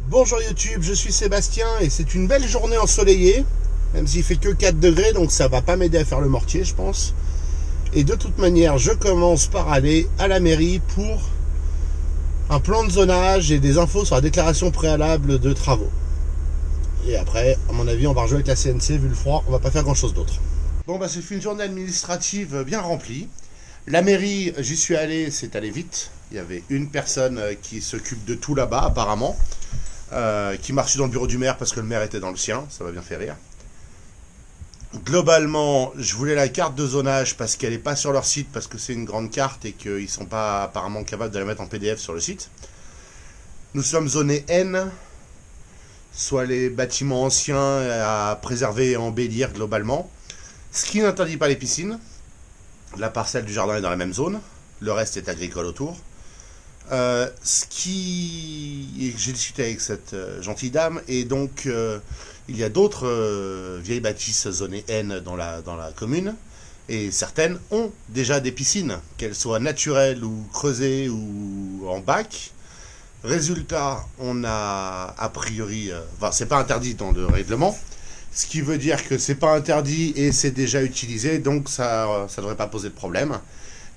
Bonjour YouTube, je suis Sébastien et c'est une belle journée ensoleillée, même s'il fait que 4 degrés, donc ça va pas m'aider à faire le mortier, je pense. Et de toute manière, je commence par aller à la mairie pour un plan de zonage et des infos sur la déclaration préalable de travaux. Et après, à mon avis, on va rejouer avec la CNC, vu le froid, on va pas faire grand chose d'autre. Bon bah c'est une journée administrative bien remplie. La mairie, j'y suis allé, c'est allé vite. Il y avait une personne qui s'occupe de tout là-bas apparemment. Qui m'a reçu dans le bureau du maire parce que le maire était dans le sien, ça m'a bien fait rire. Globalement, je voulais la carte de zonage parce qu'elle n'est pas sur leur site, parce que c'est une grande carte et qu'ils ne sont pas apparemment capables de la mettre en PDF sur le site. Nous sommes zonés N, soit les bâtiments anciens à préserver et embellir globalement, ce qui n'interdit pas les piscines. La parcelle du jardin est dans la même zone, le reste est agricole autour. J'ai discuté avec cette gentille dame et donc il y a d'autres vieilles bâtisses zonées N dans la commune et certaines ont déjà des piscines, qu'elles soient naturelles ou creusées ou en bac. Résultat, on a a priori, enfin c'est pas interdit dans le règlement, ce qui veut dire que c'est pas interdit et c'est déjà utilisé, donc ça devrait pas poser de problème.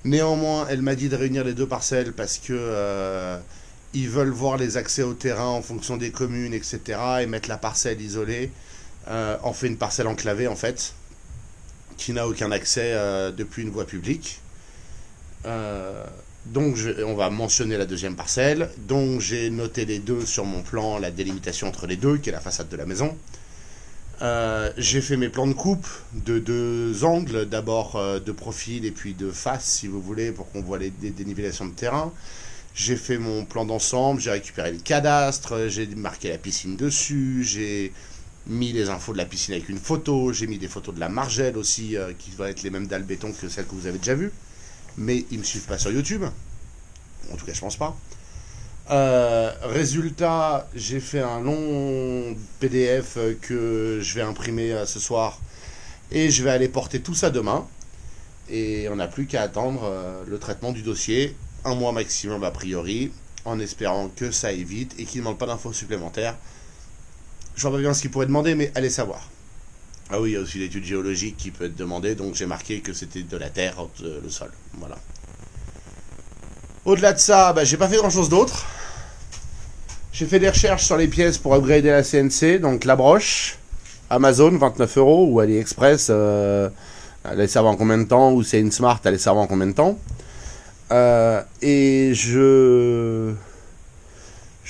Néanmoins, elle m'a dit de réunir les deux parcelles parce que ils veulent voir les accès au terrain en fonction des communes, etc. et mettre la parcelle isolée. On fait une parcelle enclavée en fait, qui n'a aucun accès depuis une voie publique. Donc on va mentionner la deuxième parcelle. Donc j'ai noté les deux sur mon plan, la délimitation entre les deux, qui est la façade de la maison. J'ai fait mes plans de coupe de deux angles, d'abord de profil et puis de face si vous voulez, pour qu'on voit les dénivellations de terrain. J'ai fait mon plan d'ensemble, j'ai récupéré le cadastre, j'ai marqué la piscine dessus, j'ai mis les infos de la piscine avec une photo, j'ai mis des photos de la margelle aussi, qui doivent être les mêmes dalles béton que celles que vous avez déjà vues. Mais ils ne me suivent pas sur YouTube, en tout cas je pense pas. Résultat, j'ai fait un long PDF que je vais imprimer ce soir et je vais aller porter tout ça demain. Et on n'a plus qu'à attendre le traitement du dossier, un mois maximum a priori, en espérant que ça aille vite et qu'il ne demande pas d'infos supplémentaires. Je vois pas bien ce qu'il pourrait demander, mais allez savoir. Ah oui, il y a aussi l'étude géologique qui peut être demandée, donc j'ai marqué que c'était de la terre, le sol. Voilà. Au-delà de ça, j'ai pas fait grand chose d'autre. J'ai fait des recherches sur les pièces pour upgrader la CNC, donc la broche, Amazon 29 € ou AliExpress, elle est servée en combien de temps, ou c'est une Smart, elle est servée en combien de temps. Et je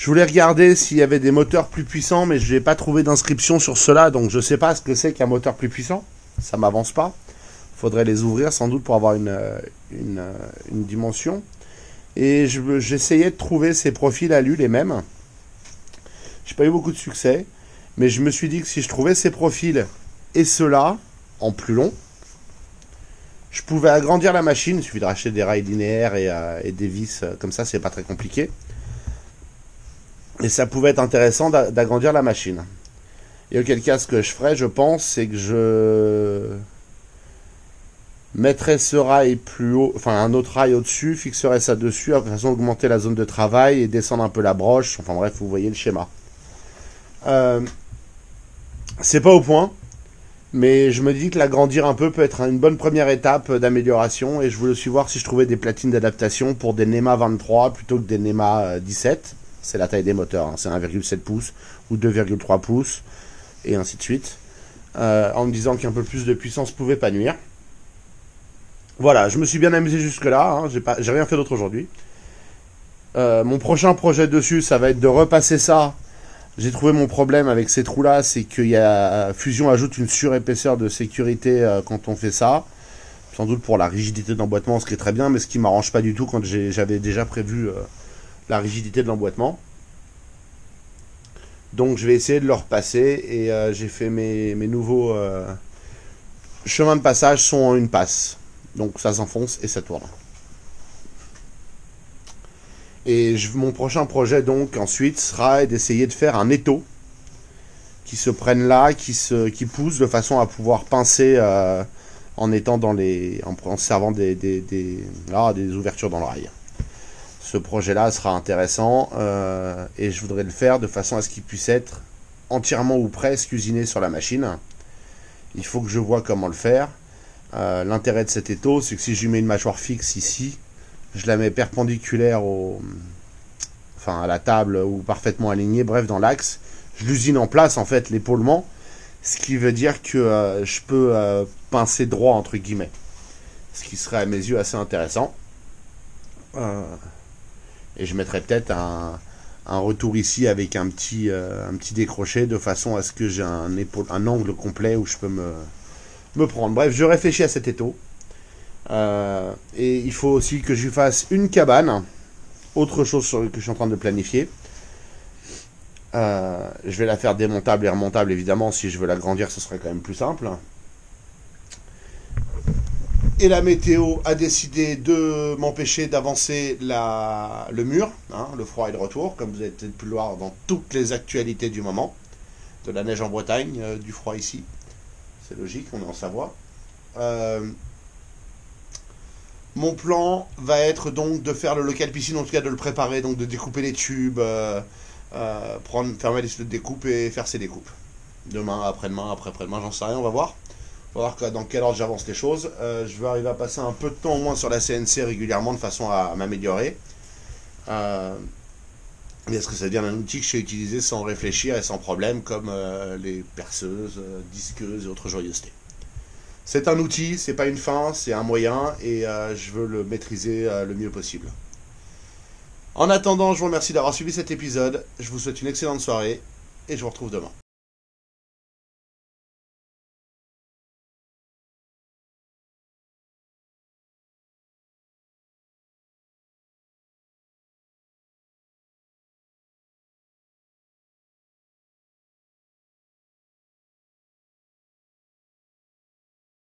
voulais regarder s'il y avait des moteurs plus puissants, mais je n'ai pas trouvé d'inscription sur cela, donc je ne sais pas ce que c'est qu'un moteur plus puissant, ça m'avance pas. Faudrait les ouvrir sans doute pour avoir une dimension. Et j'essayais de trouver ces profils ALU, les mêmes. J'ai pas eu beaucoup de succès, mais je me suis dit que si je trouvais ces profils et ceux-là, en plus long, je pouvais agrandir la machine. Il suffit de racheter des rails linéaires et des vis, comme ça, c'est pas très compliqué. Et ça pouvait être intéressant d'agrandir la machine. Et auquel cas, ce que je ferais, je pense, c'est que je mettrais ce rail plus haut, enfin un autre rail au-dessus, fixerais ça dessus, de façon d'augmenter la zone de travail et descendre un peu la broche. Enfin bref, vous voyez le schéma. C'est pas au point, mais je me dis que l'agrandir un peu peut être une bonne première étape d'amélioration, et je voulais aussi voir si je trouvais des platines d'adaptation pour des NEMA 23 plutôt que des NEMA 17. C'est la taille des moteurs, hein. C'est 1,7 pouces ou 2,3 pouces, et ainsi de suite. En me disant qu'un peu plus de puissance pouvait pas nuire. Voilà, je me suis bien amusé jusque-là, hein. J'ai rien fait d'autre aujourd'hui. Mon prochain projet dessus, ça va être de repasser ça. J'ai trouvé mon problème avec ces trous-là, c'est qu'il y a Fusion ajoute une surépaisseur de sécurité quand on fait ça. Sans doute pour la rigidité de l'emboîtement, ce qui est très bien, mais ce qui m'arrange pas du tout quand j'avais déjà prévu la rigidité de l'emboîtement. Donc je vais essayer de le repasser, et j'ai fait mes nouveaux chemins de passage sont en une passe. Donc ça s'enfonce et ça tourne. Et mon prochain projet donc ensuite sera d'essayer de faire un étau qui se prenne là, qui pousse de façon à pouvoir pincer en étant en servant des ouvertures dans le rail. Ce projet-là sera intéressant et je voudrais le faire de façon à ce qu'il puisse être entièrement ou presque usiné sur la machine. Il faut que je vois comment le faire. L'intérêt de cet étau, c'est que si je lui mets une mâchoire fixe ici, je la mets perpendiculaire à la table ou parfaitement alignée, bref dans l'axe. Je l'usine en place en fait l'épaulement, ce qui veut dire que je peux pincer droit entre guillemets, ce qui serait à mes yeux assez intéressant. Et je mettrais peut-être un retour ici avec un petit décroché de façon à ce que j'ai un angle complet où je peux me prendre. Bref, je réfléchis à cet étau. Et il faut aussi que je lui fasse une cabane. Autre chose que je suis en train de planifier. Je vais la faire démontable et remontable évidemment. Si je veux l'agrandir, ce serait quand même plus simple. Et la météo a décidé de m'empêcher d'avancer le mur. Le froid est de retour, comme vous avez peut-être pu le voir dans toutes les actualités du moment. De la neige en Bretagne, du froid ici. C'est logique, on est en Savoie. Mon plan va être donc de faire le local piscine, en tout cas de le préparer, donc de découper les tubes, faire ma liste de découpe et faire ses découpes. Demain, après-demain, après-après-demain, j'en sais rien, on va voir. On va voir dans quel ordre j'avance les choses. Je vais arriver à passer un peu de temps au moins sur la CNC régulièrement de façon à m'améliorer. Est-ce que ça devient un outil que je sais utiliser sans réfléchir et sans problème, comme les perceuses, disqueuses et autres joyeusetés. C'est un outil, c'est pas une fin, c'est un moyen et je veux le maîtriser le mieux possible. En attendant, je vous remercie d'avoir suivi cet épisode. Je vous souhaite une excellente soirée et je vous retrouve demain.